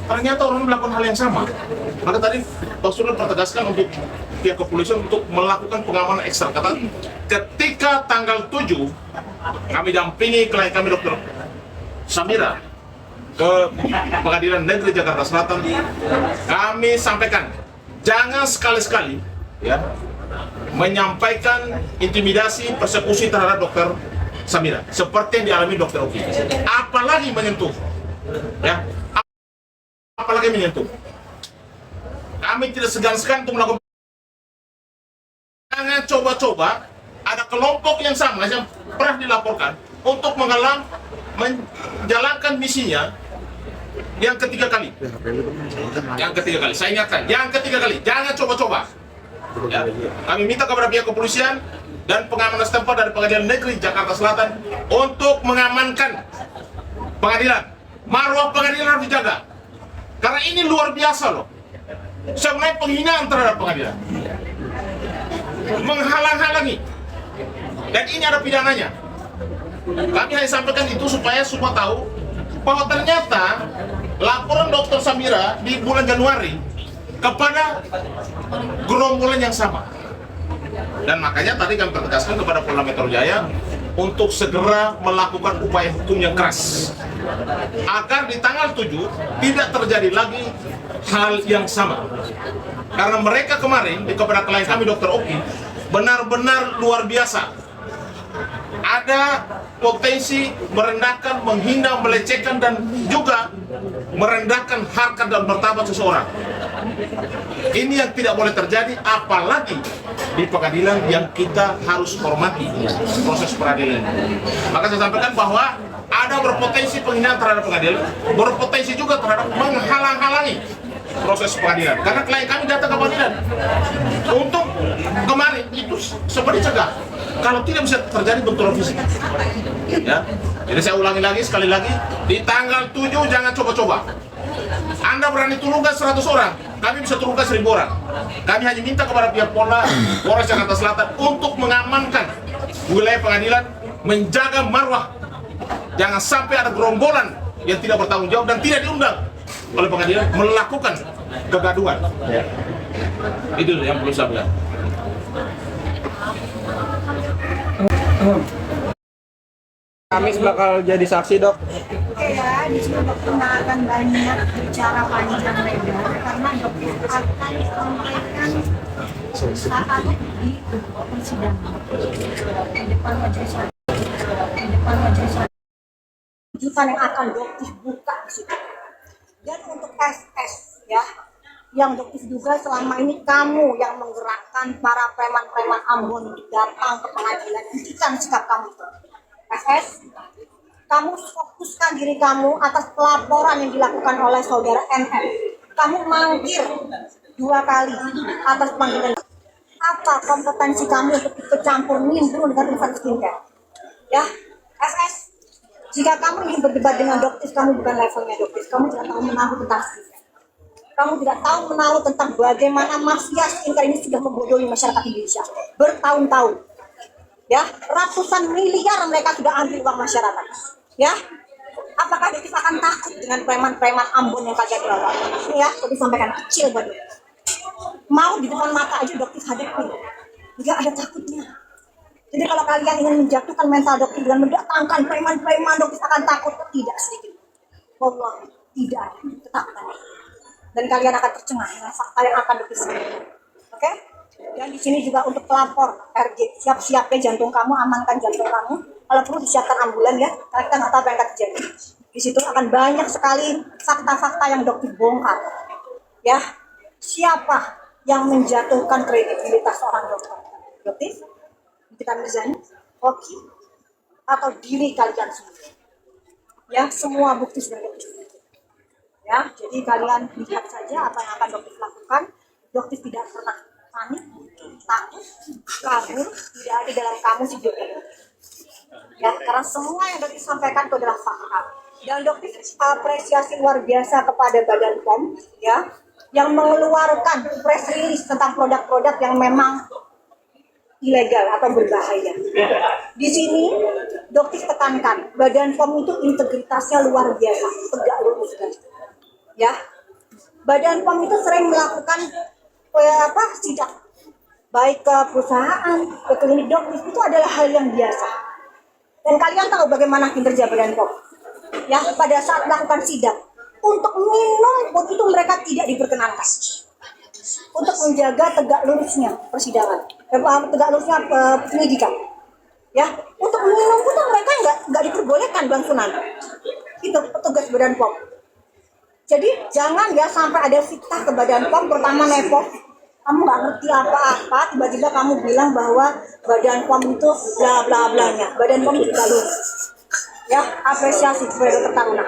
ternyata orang melakukan hal yang sama. Maka tadi Pak Surya pertegaskan untuk pihak kepolisian untuk melakukan pengamanan ekstra. Kata ketika tanggal 7 kami dampingi klien kami Dr. Samira ke Pengadilan Negeri Jakarta Selatan, kami sampaikan jangan sekali-sekali ya menyampaikan intimidasi, persekusi terhadap Dr. Samira seperti yang dialami Dr. Oki. Apalagi menyentuh, ya, apalagi menyentuh. Kami tidak segan-segan untuk melakukan. Jangan coba-coba ada kelompok yang sama yang pernah dilaporkan untuk menjalankan misinya yang ketiga kali. Yang ketiga kali, saya ingatkan, yang ketiga kali, jangan coba-coba. Ya, kami minta kepada pihak kepolisian dan pengamanan setempat dari Pengadilan Negeri Jakarta Selatan untuk mengamankan pengadilan. Marwah pengadilan harus dijaga. Karena ini luar biasa loh. Sebenarnya penghinaan terhadap pengadilan. Menghalang-halangi. Dan ini ada pidananya. Kami hanya sampaikan itu supaya semua tahu bahwa ternyata laporan Dr. Samira di bulan Januari kepada gerombolan yang sama. Dan makanya tadi kami pertegaskan kepada Polda Metro Jaya untuk segera melakukan upaya hukum yang keras agar di tanggal 7 tidak terjadi lagi hal yang sama. Karena mereka kemarin kepada klien kami Dr. Oki benar-benar luar biasa. Ada potensi merendahkan, menghina, melecehkan, dan juga merendahkan harkat dan martabat seseorang. Ini yang tidak boleh terjadi, apalagi di pengadilan yang kita harus hormati proses peradilan. Maka saya sampaikan bahwa ada berpotensi penghinaan terhadap pengadilan, berpotensi juga terhadap menghalang-halangi proses pengadilan. Karena klien kami datang ke pengadilan untuk kemarin itu seperti cegah. Kalau tidak bisa terjadi benturan fisik. Ya. Jadi saya ulangi lagi sekali lagi, di tanggal 7 jangan coba-coba. Anda berani turunkan 100 orang, kami bisa turunkan 1000 orang. Kami hanya minta kepada pihak Polres Jakarta Selatan untuk mengamankan wilayah pengadilan, menjaga marwah. Jangan sampai ada gerombolan yang tidak bertanggung jawab dan tidak diundang oleh pengadilan melakukan kegaduhan. Ya. Itu yang perlu saya bilang. Kamis bakal jadi saksi, Dok. Oke ya, di sini dokter nggak akan banyak bicara panjang lebar karena dokter akan sampaikan saat di persidangan di depan majelis rujukan yang akan dokter buka di situ. Dan untuk SS ya, yang dokter juga selama ini kamu yang menggerakkan para preman-preman Ambon untuk datang ke pengadilan, hentikan sikap kamu itu. SS, kamu fokuskan diri kamu atas pelaporan yang dilakukan oleh saudara NM. Kamu mangkir 2 kali atas panggilan. Apa kompetensi kamu untuk ikut campur nimbrung dengan urusan skincare? Ya, SS, jika kamu ingin berdebat dengan dokter, kamu bukan levelnya dokter. Kamu tidak tahu menahu tentang skincare. Kamu tidak tahu menahu tentang bagaimana mafia skincare ini sudah membodohi masyarakat Indonesia bertahun-tahun. Ya, ratusan miliar mereka sudah ambil uang masyarakat. Ya, apakah dokter akan takut dengan preman-preman Ambon yang kagak dirawat? Ya, tadi sampaikan kecil banget. Mau di depan mata aja dokter hadapi, nggak ada takutnya. Jadi kalau kalian ingin menjatuhkan mental dokter dengan mendatangkan preman-preman, dokter akan takut? Tidak sedikit. Wallah, tidak ada ketakutan. Dan kalian akan tercengang dengan fakta yang akan dokter sampaikan. Oke? Dan di sini juga untuk pelapor RJ, siap-siap ya jantung kamu, amankan jantung kamu. Kalau perlu disiapkan ambulan ya, karena kita nggak tahu apa yang akan terjadi. Di situ akan banyak sekali fakta-fakta yang dokter bongkar. Ya, siapa yang menjatuhkan kredibilitas seorang dokter? Dokter, kita misalnya, Oki, atau diri kalian sendiri. Ya, semua bukti sudah dokter. Ya, jadi kalian lihat saja apa yang akan dokter lakukan. Dokter tidak pernah panik, takut, kabur, tidak ada dalam kamu si dokter. Ya, karena semua yang dokter sampaikan itu adalah fakta. Dan dokter apresiasi luar biasa kepada Badan POM, ya, yang mengeluarkan press release tentang produk-produk yang memang ilegal atau berbahaya. Di sini dokter tekankan Badan POM itu integritasnya luar biasa, tegak lurus. Ya, Badan POM itu sering melakukan sidak, baik ke perusahaan, ke klinik dokter, itu adalah hal yang biasa. Dan kalian tahu bagaimana kinerja Badan POM. Ya, pada saat melakukan sidak, untuk minum pun itu mereka tidak diperkenankan. Untuk menjaga tegak lurusnya persidangan, tegak lurusnya penyidikan. Ya, untuk minum pun mereka nggak diperbolehkan Bang Sunan. Itu petugas Badan POM. Jadi jangan ya sampai ada fitnah ke Badan POM, pertama nepo. Kamu nggak ngerti apa-apa, tiba-tiba kamu bilang bahwa Badan POM itu bla bla blanya. Badan POM itu tidak lurus. Ya, apresiasi kepada Dr. Taruna.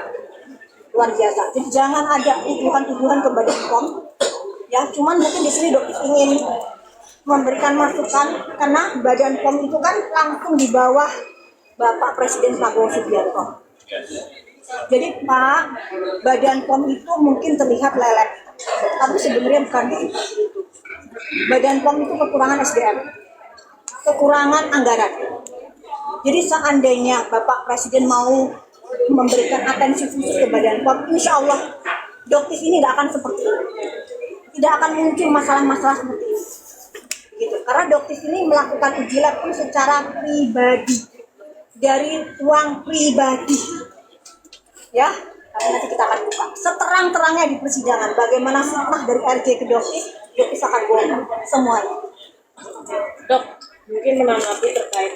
Luar biasa. Jadi jangan ada tuduhan-tuduhan ke Badan POM. Ya, cuman mungkin di sini dokter ingin memberikan masukan karena Badan POM itu kan langsung di bawah Bapak Presiden Prabowo Subianto. Jadi Pak, Badan POM itu mungkin terlihat lelet, tapi sebenarnya bukan itu. Badan POM itu kekurangan SDM, kekurangan anggaran. Jadi seandainya Bapak Presiden mau memberikan atensi khusus ke Badan POM, insya Allah dokter ini tidak akan seperti itu. Tidak akan muncul masalah-masalah seperti ini. Gitu. Karena dokter ini melakukan uji lab pun secara pribadi, dari uang pribadi. Ya, tapi nanti kita akan buka seterang-terangnya di persidangan bagaimana fitnah dari RJ ke dokter akan bongkar semuanya. Dok, mungkin menanggapi terkait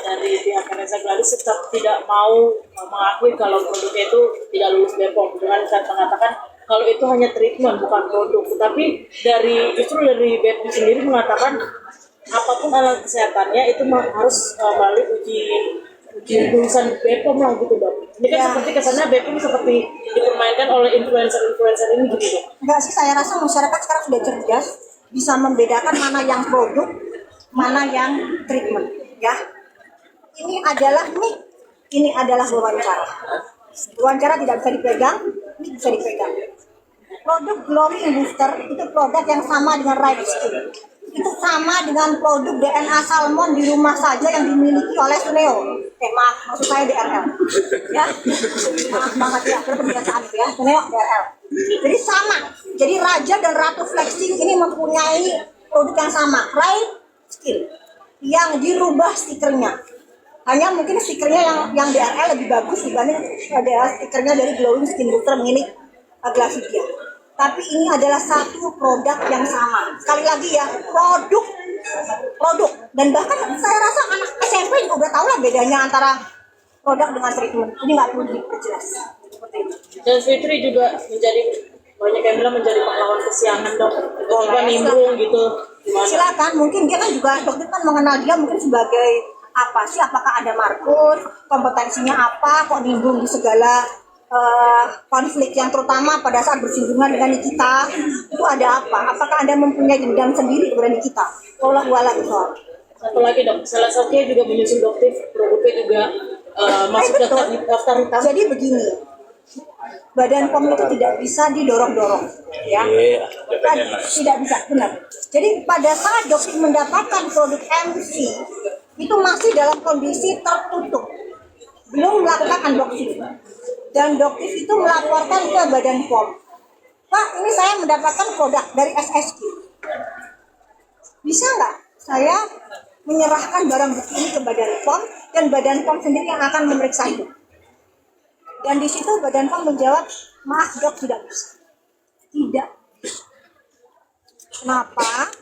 dari pihak Reza Gladys tetap tidak mau mengakui kalau produknya itu tidak lulus BPOM dengan mengatakan kalau itu hanya treatment bukan produk. Tapi justru dari BPOM sendiri mengatakan apapun alat kesehatannya itu harus melalui uji lulusan BPOM lah gitu Dok. Ini kan seperti kesannya BPOM seperti dipermainkan oleh influencer ini gitu Dok. Enggak sih, saya rasa masyarakat sekarang sudah cerdas, bisa membedakan mana yang produk, mana yang treatment. Ya, ini adalah wawancara. Wawancara tidak bisa dipegang, ini bisa dipegang. Produk glowing booster itu produk yang sama dengan Right Skin. Itu sama dengan produk DNA salmon di rumah saja yang dimiliki oleh Suneo. Maksud saya DRL. Ya, maaf banget ya, kebiasaan ya, Suneo DRL. Jadi sama. Jadi Raja dan Ratu Flexing ini mempunyai produk yang sama, Right Skin, yang dirubah stikernya. Hanya mungkin stikernya yang DRL lebih bagus dibanding stikernya dari Glowing Skin Booster milik Glacidia. Tapi ini adalah satu produk yang sama. Sekali lagi ya, produk. Dan bahkan saya rasa anak SMP juga udah tahu lah bedanya antara produk dengan treatment. Ini nggak perlu diperjelas. Seperti itu. Dan Fitri juga banyak yang bilang menjadi pahlawan kesiangan Dok. Tiba-tiba nimbrung gitu. Gimana? Silakan, mungkin dia kan juga, dokter kan mengenal dia mungkin sebagai apa sih, apakah ada markus, kompetensinya apa, kok nimbrung di segala konflik yang terutama pada saat bersinggungan dengan Nikita, itu ada apa? Apakah Anda mempunyai dendam sendiri kepada Nikita? Wallahu a'lam. Satu lagi Dok, salah satunya juga menyusul dokter produknya juga masuk daftar hitam. Jadi begini, Badan POM itu tidak bisa didorong-dorong, ya. Tidak bisa, benar. Jadi pada saat dokter mendapatkan produk MC, itu masih dalam kondisi tertutup, belum melakukan unboxing. Dan dokter itu melaporkan ke Badan POM, Pak, ini saya mendapatkan produk dari SSQ. Bisa nggak saya menyerahkan barang bukti ini ke Badan POM, dan Badan POM sendiri yang akan memeriksa itu. Dan di situ Badan POM menjawab, maaf dok, tidak bisa. Tidak. Kenapa?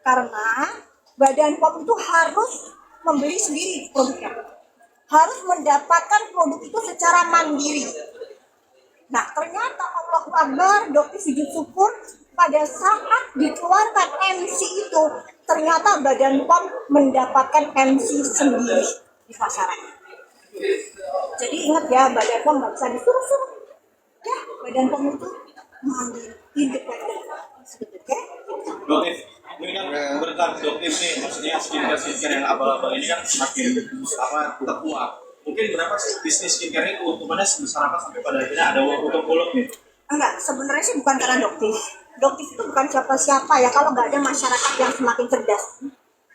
Karena Badan POM itu harus membeli sendiri produknya. Harus mendapatkan produk itu secara mandiri. Nah, ternyata Allahu Akbar, dokter sujud syukur pada saat dikeluarkan MC itu, ternyata Badan POM mendapatkan MC sendiri di pasaran. Jadi ingat ya, Badan POM nggak bisa disuruh-suruh. Ya, Badan POM itu mandiri, independen. Oke? Dokter, ini kan berkat dokter nih, maksudnya skincare yang abal-abal ini kan semakin terkuat. Mungkin berapa sih bisnis skincare ini keuntungannya sebesar apa sampai pada akhirnya ada uang untuk mulut nih? Enggak, sebenarnya sih bukan karena dokter. Dokter itu bukan siapa-siapa ya, kalau nggak ada masyarakat yang semakin cerdas.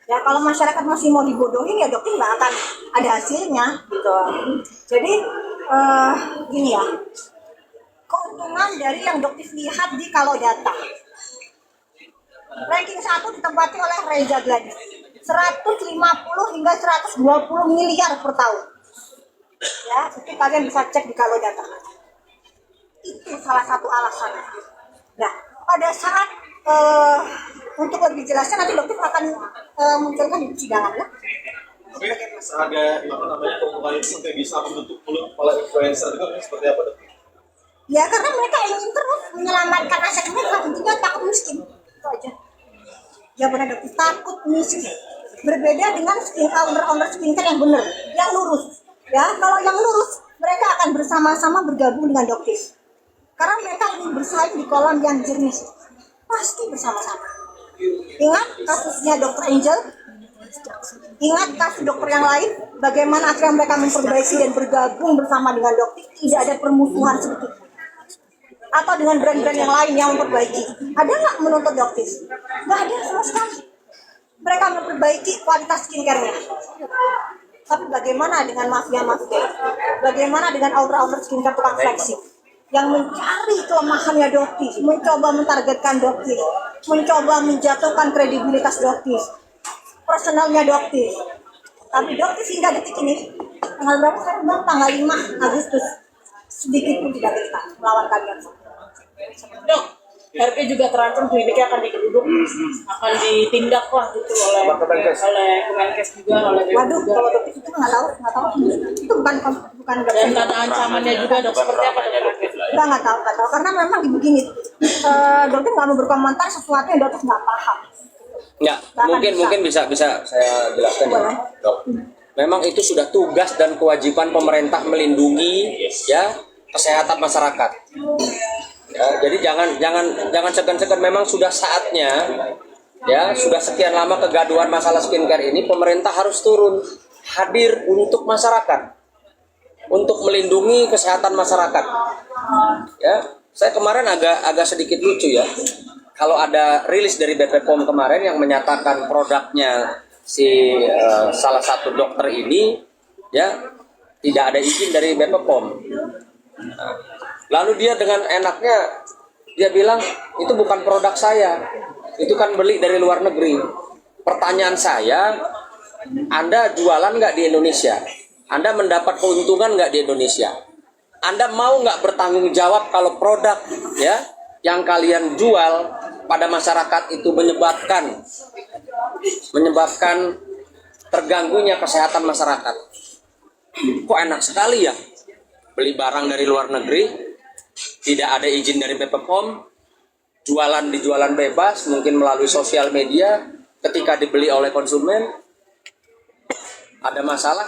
Ya, kalau masyarakat masih mau dibodohin ya dokter nggak akan ada hasilnya gitu. Jadi gini ya, keuntungan dari yang dokter lihat di kalau data. Ranking 1 ditempati oleh Reza Gladys. 150 hingga 120 miliar per tahun. Ya, itu kalian bisa cek di kalau data. Itu salah satu alasan. Nah, pada saat untuk lebih jelasnya nanti dokter akan munculkan di persidangan ya. Tapi ada apa namanya keuntungan itu sampai bisa membentuk mulut kepala influencer itu seperti apa dok? Ya karena mereka ingin terus menyelamatkan aset mereka, intinya takut miskin. Itu aja. Ya benar dokter, takut miskin. Berbeda dengan owner skincare yang benar, yang lurus. Ya, kalau yang lurus, mereka akan bersama-sama bergabung dengan dokter. Karena mereka ingin bersaing di kolam yang jernih. Pasti bersama-sama. Ingat kasusnya Dr. Angel? Ingat kasus dokter yang lain? Bagaimana akhirnya mereka memperbaiki dan bergabung bersama dengan dokter? Tidak ada permusuhan sedikit. Atau dengan brand-brand yang lain yang memperbaiki. Ada nggak menuntut dokter? Nggak ada sama sekali. Mereka memperbaiki kualitas skincare-nya. Tapi bagaimana dengan mafia-mafia? Bagaimana dengan owner skincare tukang flexing? Yang mencari kelemahannya dokter, mencoba mentargetkan dokter, mencoba menjatuhkan kredibilitas dokter, personalnya dokter. Tapi dokter hingga detik ini, tanggal berapa sekarang bang? Tanggal 5 Agustus, sedikit pun tidak bisa melawan kalian. Dok, RP juga terancam kliniknya akan digeruduk, akan ditindak lah gitu oleh Kemenkes juga, oleh BPOM Waduh, juga. kalau dokter itu nggak tahu. Itu bukan Dan kata ancamannya juga dok seperti apa dok? nggak tahu. Karena memang begini, dokter nggak mau berkomentar sesuatu yang dokter nggak paham. Ya, mungkin bisa saya jelaskan ya, Dok. Memang itu sudah tugas dan kewajiban pemerintah melindungi ya kesehatan masyarakat. Ya, jadi jangan segan-segan, memang sudah saatnya ya, sudah sekian lama kegaduhan masalah skincare ini, pemerintah harus turun hadir untuk masyarakat, untuk melindungi kesehatan masyarakat. Ya, saya kemarin agak sedikit lucu ya. Kalau ada rilis dari BPOM kemarin yang menyatakan produknya si salah satu dokter ini ya tidak ada izin dari BPOM. Nah, lalu dia dengan enaknya dia bilang itu bukan produk saya, itu kan beli dari luar negeri. Pertanyaan saya, Anda jualan nggak di Indonesia? Anda mendapat keuntungan nggak di Indonesia? Anda mau nggak bertanggung jawab kalau produk ya yang kalian jual pada masyarakat itu menyebabkan terganggunya kesehatan masyarakat? Kok enak sekali ya beli barang dari luar negeri, tidak ada izin dari BPOM, jualan bebas, mungkin melalui sosial media, ketika dibeli oleh konsumen ada masalah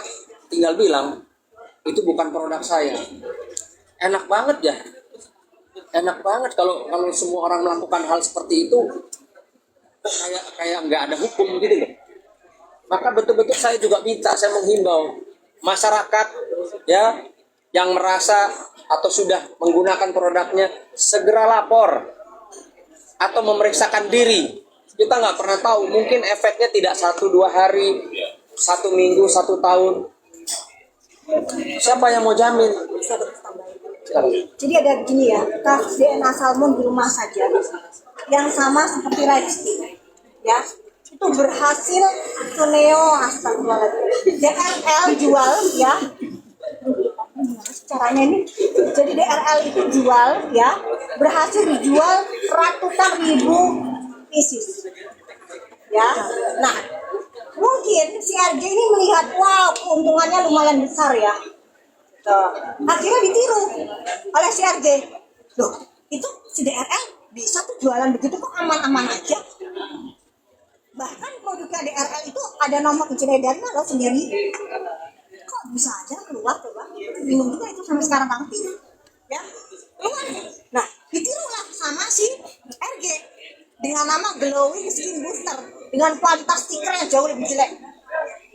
tinggal bilang itu bukan produk saya. Enak banget ya. Enak banget kalau semua orang melakukan hal seperti itu, kayak nggak ada hukum gitu loh. Maka betul-betul saya juga saya menghimbau masyarakat ya yang merasa atau sudah menggunakan produknya segera lapor atau memeriksakan diri. Kita nggak pernah tahu, mungkin efeknya tidak 1-2 hari, 1 minggu, 1 tahun. Siapa yang mau jamin? Jadi ada begini ya, kasus DNA salmon di rumah saja yang sama seperti lipstick ya, itu berhasil Cuneo astagfirullahaladzim DRL jual ya, caranya ini, jadi DRL itu jual ya, berhasil dijual ratusan ribu pieces ya. Nah mungkin si RJ ini melihat wow keuntungannya lumayan besar ya, akhirnya ditiru oleh si RJ. Loh, itu si DRL bisa tuh jualan begitu kok aman-aman aja. Bahkan produknya DRL itu ada nomor izin edarnya loh sendiri. Kok bisa aja keluar tuh bang? Bingung juga itu sampai sekarang tanti. Ya, nah ditirulah sama si RJ dengan nama glowing skin booster dengan kualitas stiker yang jauh lebih jelek.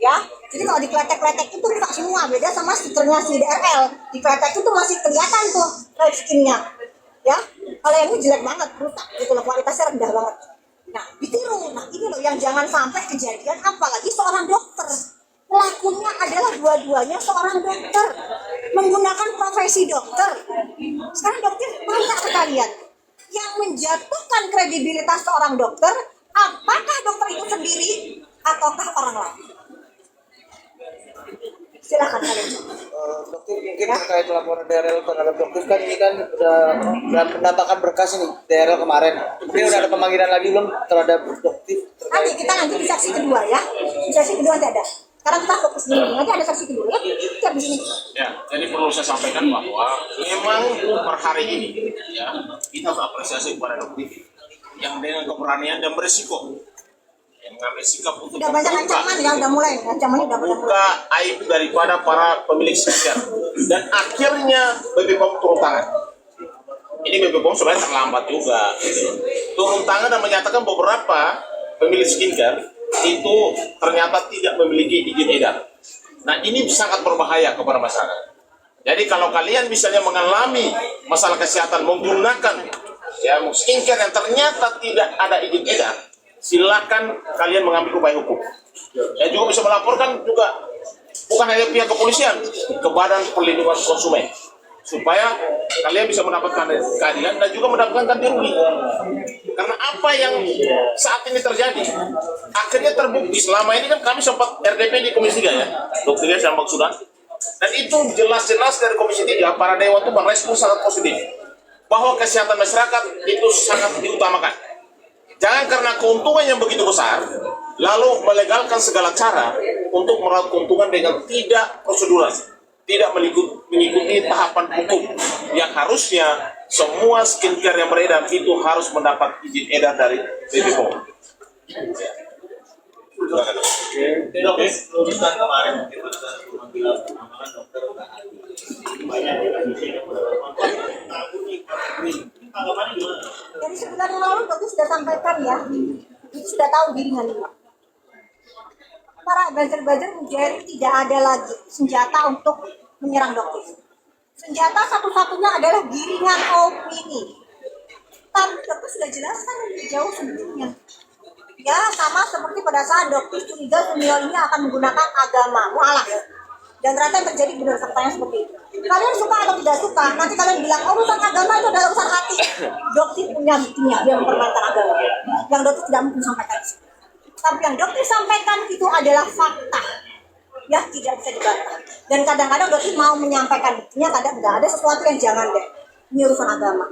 Ya, jadi kalau dikletek-kletek itu rusak semua, beda sama stikernya si DRL. Dikletek itu masih kelihatan tuh red skinnya. Ya, kalau yang ini jelek banget, rusak gitu loh, kualitasnya rendah banget. Nah, ditiru. Nah, ini loh yang jangan sampai kejadian, apalagi seorang dokter. Pelakunya adalah dua-duanya seorang dokter, menggunakan profesi dokter. Sekarang dokter tanya ke kalian, yang menjatuhkan kredibilitas seorang dokter, apakah dokter itu sendiri ataukah orang lain? Silakan kalian. Dokter mungkin terkait laporan DRL terhadap dokter kan ini kan udah menambahkan berkas ini DRL kemarin. Mungkin udah ada pemanggilan lagi belum terhadap dokter? Nanti kita di saksi kedua ya. Di saksi kedua nanti ada. Sekarang kita fokus dulu. Nanti ada saksi kedua ya. Kita di sini. Ya, jadi perlu saya sampaikan bahwa memang per hari ini ya kita berapresiasi kepada dokter yang dengan keberanian dan berisiko yang mengambil sikap untuk Udah banyak ancaman ya, udah mulai. Ancamannya udah mulai. membuka aib daripada para pemilik skincare dan akhirnya BPOM turun tangan. Ini BPOM sebenarnya terlambat juga. Turun tangan dan menyatakan beberapa pemilik skincare itu ternyata tidak memiliki izin edar. Nah ini sangat berbahaya kepada masyarakat. Jadi kalau kalian misalnya mengalami masalah kesehatan menggunakan ya skincare yang ternyata tidak ada izin edar, silakan kalian mengambil upaya hukum. Dan juga bisa melaporkan juga bukan hanya pihak kepolisian ke Badan Perlindungan Konsumen supaya kalian bisa mendapatkan keadilan dan juga mendapatkan ganti rugi. Karena apa yang saat ini terjadi akhirnya terbukti. Selama ini kan kami sempat RDP di Komisi 3 ya, Dr. Gas dan Bang Sudan, dan itu jelas-jelas dari Komisi 3 para dewan itu merespon sangat positif bahwa kesehatan masyarakat itu sangat diutamakan. Jangan karena keuntungan yang begitu besar, lalu melegalkan segala cara untuk meraup keuntungan dengan tidak prosedural, tidak mengikuti tahapan hukum yang harusnya semua skincare yang beredar itu harus mendapat izin edar dari BPOM. Urusan kemarin bagaimana pemanggilan dokter Dari sebulan yang lalu dokter sudah sampaikan ya, itu sudah tahu giringan ini. Para buzzer-buzzer menjadi tidak ada lagi senjata untuk menyerang dokter. Senjata satu-satunya adalah giringan opini. Tapi dokter sudah jelaskan lebih jauh sebelumnya. Ya sama seperti pada saat dokter curiga senior ini akan menggunakan agama, mualaf. Dan ternyata yang terjadi benar faktanya seperti itu. Kalian suka atau tidak suka, nanti kalian bilang, oh urusan agama itu adalah urusan hati. Dokter punya buktinya, dia mempermainkan agama. Yang dokter tidak mungkin sampaikan. Tapi yang dokter sampaikan itu adalah fakta. Ya, tidak bisa dibantah. Dan kadang-kadang dokter mau menyampaikan buktinya, kadang tidak. Ada sesuatu yang jangan deh. Ini urusan agama.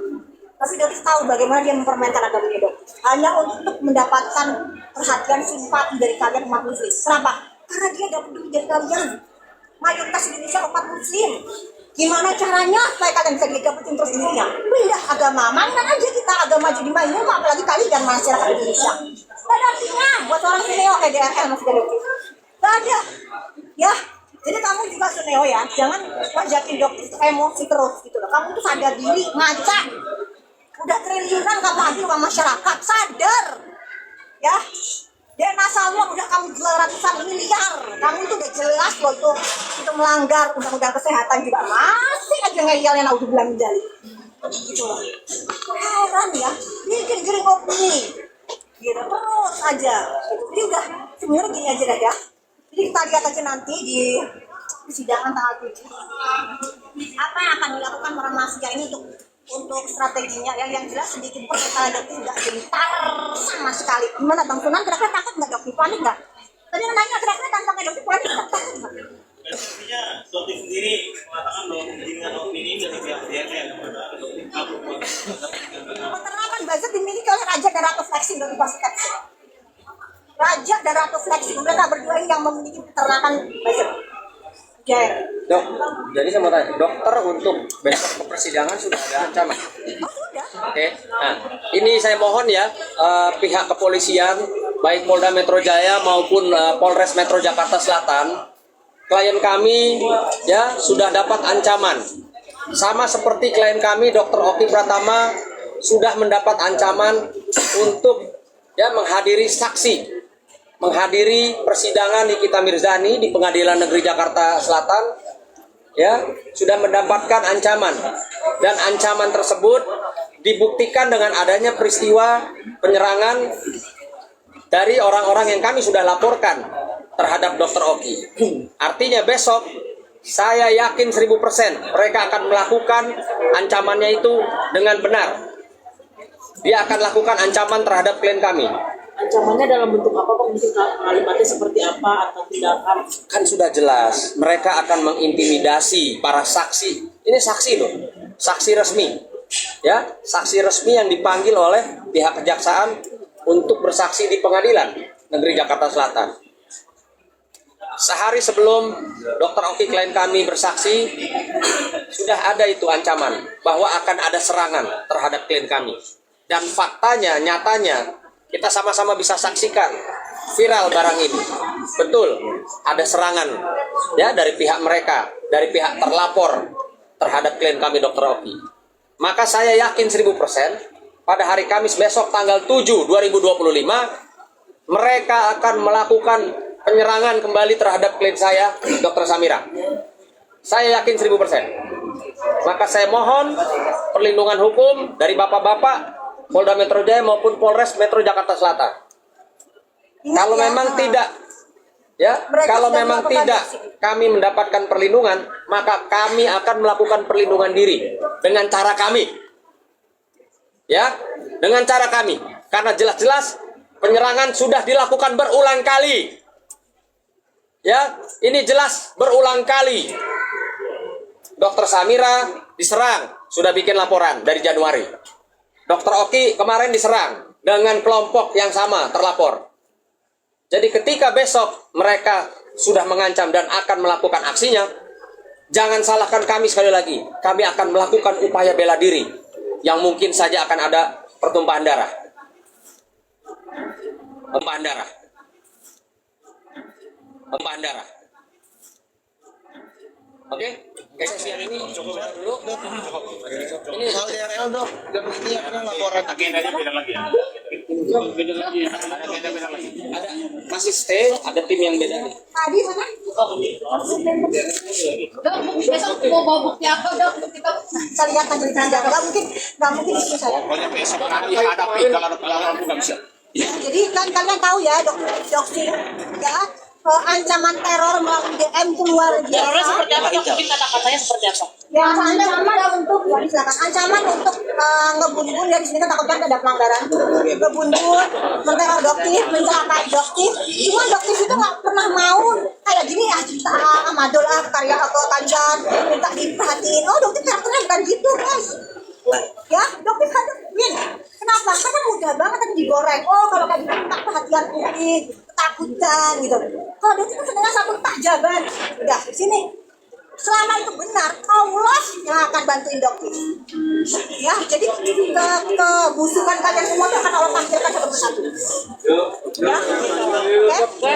Tapi dokter tahu bagaimana dia mempermainkan agamanya dokter. Hanya untuk mendapatkan perhatian simpati dari kalian umat muslim. Kenapa? Karena dia dapat duit dari kalian. Mayoritas Indonesia umat muslim. Gimana caranya supaya kalian bisa dapetin terus duitnya? Pindah agama, mainan aja kita agama jadi mainan, apalagi kalian masyarakat Indonesia. Gak ada artinya buat orang Suneo kayak DRL masih ada dokter. Gak ada, ya. Jadi kamu juga Suneo ya, jangan wajakin dokter itu emosi terus gitu loh. Kamu tuh sadar diri, ngaca. Udah triliunan kamu adil sama masyarakat, sadar, ya. DNA Salmon udah kamu jual ratusan miliar. Kamu itu udah jelas loh itu melanggar undang-undang kesehatan juga. Masih aja ngeyelnya naudzubillah min dzalik. Gitu loh. Heran ya, giring-giring opini. Gitu terus aja. Jadi udah sebenarnya gini aja dah ya. Jadi kita lihat aja nanti di persidangan tanggal 7. Apa yang akan dilakukan para mahasiswa ini untuk strateginya yang jelas sedikit perkataan dokter tidak gentar sama sekali. Gimana Bang Sunan, kira-kira takut nggak dokter? Panik nggak? Tadi nanya kira-kira tampaknya dokter panik nggak? Takut nggak? Artinya dokter sendiri mengatakan bahwa giringan opini dari pihak DRL kepada dokter Abu. Penerapan buzzer dimiliki oleh Raja dan Ratu Flexing dari Basket. Raja dan Ratu Flexing, mereka berdua ini yang memiliki peternakan buzzer. Dok, jadi saya mau tanya, dokter untuk besok ke persidangan sudah ada ancaman? Oh sudah. Oke, nah ini saya mohon ya pihak kepolisian baik Polda Metro Jaya maupun Polres Metro Jakarta Selatan, klien kami ya sudah dapat ancaman. Sama seperti klien kami Dr. Oki Pratama sudah mendapat ancaman untuk ya menghadiri saksi, menghadiri persidangan Nikita Mirzani di Pengadilan Negeri Jakarta Selatan, ya sudah mendapatkan ancaman, dan ancaman tersebut dibuktikan dengan adanya peristiwa penyerangan dari orang-orang yang kami sudah laporkan terhadap Dr. Oki. Artinya besok saya yakin 1000% mereka akan melakukan ancamannya itu dengan benar. Dia akan lakukan ancaman terhadap klien kami. Ancamannya dalam bentuk apa Pak? Mungkin kalimatnya seperti apa atau tindakan? Kan sudah jelas, mereka akan mengintimidasi para saksi. Ini saksi loh, saksi resmi. Ya, saksi resmi yang dipanggil oleh pihak kejaksaan untuk bersaksi di Pengadilan Negeri Jakarta Selatan. Sehari sebelum Dr. Oki klien kami bersaksi, sudah ada itu ancaman bahwa akan ada serangan terhadap klien kami. Dan faktanya, nyatanya, kita sama-sama bisa saksikan viral barang ini. Betul, ada serangan ya dari pihak mereka, dari pihak terlapor terhadap klien kami Dr. Oki. Maka saya yakin 1000% pada hari Kamis besok tanggal 7 2025 mereka akan melakukan penyerangan kembali terhadap klien saya Dr. Samira. Saya yakin 1000%. Maka saya mohon perlindungan hukum dari bapak-bapak Polda Metro Jaya maupun Polres Metro Jakarta Selatan. Kalau memang tidak, ya, kalau memang tidak kami mendapatkan perlindungan, maka kami akan melakukan perlindungan diri dengan cara kami, ya, dengan cara kami. Karena jelas-jelas penyerangan sudah dilakukan berulang kali, ya, ini jelas berulang kali. Dr. Samira diserang, sudah bikin laporan dari Januari. Dr. Oki kemarin diserang dengan kelompok yang sama terlapor. Jadi ketika besok mereka sudah mengancam dan akan melakukan aksinya, jangan salahkan kami sekali lagi. Kami akan melakukan upaya bela diri yang mungkin saja akan ada pertumpahan darah. Pertumpahan darah. Pertumpahan darah. Oke, sesi yang ini cukup dulu. Ini Soal DRL dok, dan ini apa laporan Agendanya beda lagi ya? Beda lagi ya? Ada agenda beda lagi. ada masih stay, ada tim yang beda. Tadi mana? Dok, besok mau bawa bukti apa dok? Kita Saya lihat aja di kandang. Nggak mungkin istri saya. Pokoknya besok nanti hadapi, kalau ada pelanggaran pun nggak bisa. Jadi kan kalian tahu ya doksi ya ancaman teror melalui DM itu luar Terornya biasa. seperti apa dok? Mungkin kata-katanya seperti apa? Ya ancaman untuk ya silakan ancaman untuk ngebun-bun ya di sini kan takutnya ada pelanggaran. Ngebun-bun, menteror doktif, mencelakai doktif. Cuma doktif itu nggak pernah mau kayak gini ya cerita amadol karya atau kalian minta diperhatiin. Oh doktif karakternya bukan gitu guys. Ya doktif ada win. Kenapa? Karena mudah banget tadi digoreng. Oh kalau kayak gitu minta perhatian publik, ketakutan gitu. Kalau doktif kan sebenarnya satu takjaban. Udah di sini. Selama itu benar, Allah yang akan bantuin dokter. Ya, jadi kebusukan kalian semua itu akan Allah tampilkan satu persatu. Ya, oke.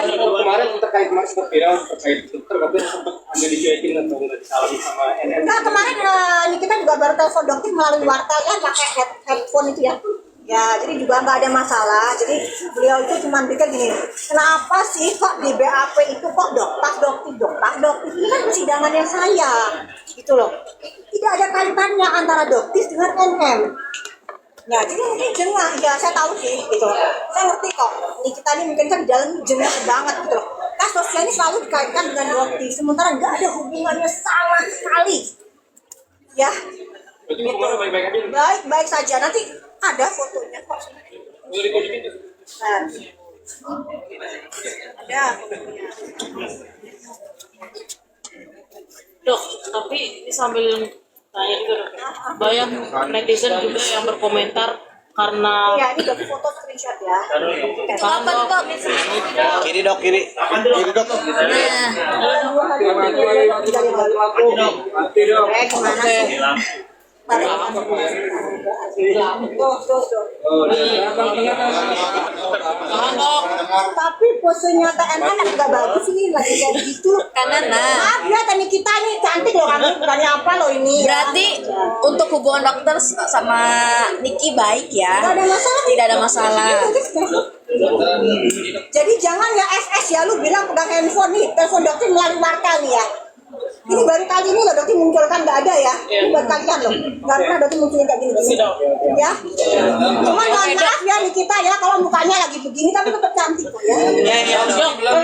Kemarin terkait mas viral terkait dokter katanya sempat ada dicuekin atau nggak disalahin sama NN. Nah, kemarin ini kita juga baru telepon dokter melalui warta ya, pakai headphone itu ya. Ya, jadi juga nggak ada masalah. Jadi beliau itu cuma pikir gini, kenapa sih kok di BAP itu kok dokter? Ini kan persidangannya saya, gitu loh. Tidak ada kaitannya antara dokter dengan NM. Ya, jadi mungkin jengah, ya saya tahu sih, gitu. Saya ngerti kok. Ini kita ini mungkin kan di dalam jengah banget, gitu loh. Kasusnya ini selalu dikaitkan dengan dokter, sementara nggak ada hubungannya sama sekali. Ya, Berarti hubungannya baik-baik aja. baik-baik saja. Nanti ada fotonya kok. Nah, ada fotonya. Dok, tapi ini sambil tanya juga dok. Banyak netizen juga yang berkomentar karena Iya, ini udah foto screenshot ya. apa dok? kiri dok, kiri dok. Ada 2 hari yang lalu. Gimana sih? Tapi posenya TNN nggak bagus ini lagi kayak gitu. Kanan Maaf ya tani kita nih cantik loh kamu bukannya apa loh ini. Berarti untuk hubungan dokter sama Niki baik ya? Nggak ada masalah. Tidak ada masalah. Jadi jangan ya SS ya lu bilang pegang handphone nih telepon dokter melalui warta nih ya. Ini baru kali ini loh Dokter munculkan, nggak ada ya. Ini buat kalian loh. Nggak pernah Dokter munculin kayak gini. Ya. Cuman mohon maaf ya Nikita ya, kalau mukanya lagi begini tapi tetap cantik kok ya.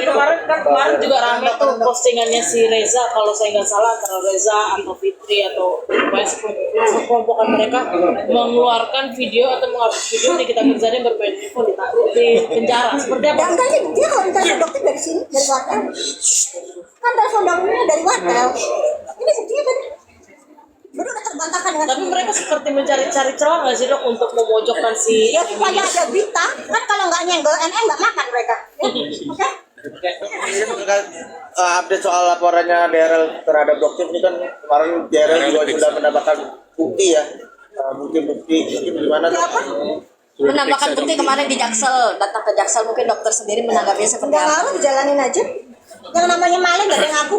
Dok, kemarin juga rame tuh postingannya si Reza, kalau saya nggak salah antara Reza atau Fitri atau sekelompokan mereka mengeluarkan video atau mengupload video di kita Mirzani bermain handphone di penjara. Seperti apa? Ya enggak ini buktinya kalau telepon Dokter dari sini, dari hotel. Kan telepon Dokternya dari hotel. Ini buktinya tadi. Baru udah terbantahkan dengan Tapi mereka seperti mencari-cari celah nggak sih dok untuk memojokkan si ya supaya ada berita. Kan kalau nggak nyenggol NN nggak makan mereka. Ya? Oke? Ini terkait update soal laporannya DRL terhadap dokter ini kan kemarin DRL juga sudah mendapatkan bukti ya. Mungkin bukti gimana tuh? Siapa? Menambahkan bukti kemarin di Jaksel, datang ke Jaksel, mungkin dokter sendiri menanggapinya seperti Nggak apa? ngaruh, dijalanin aja. Yang namanya maling nggak ada yang ngaku.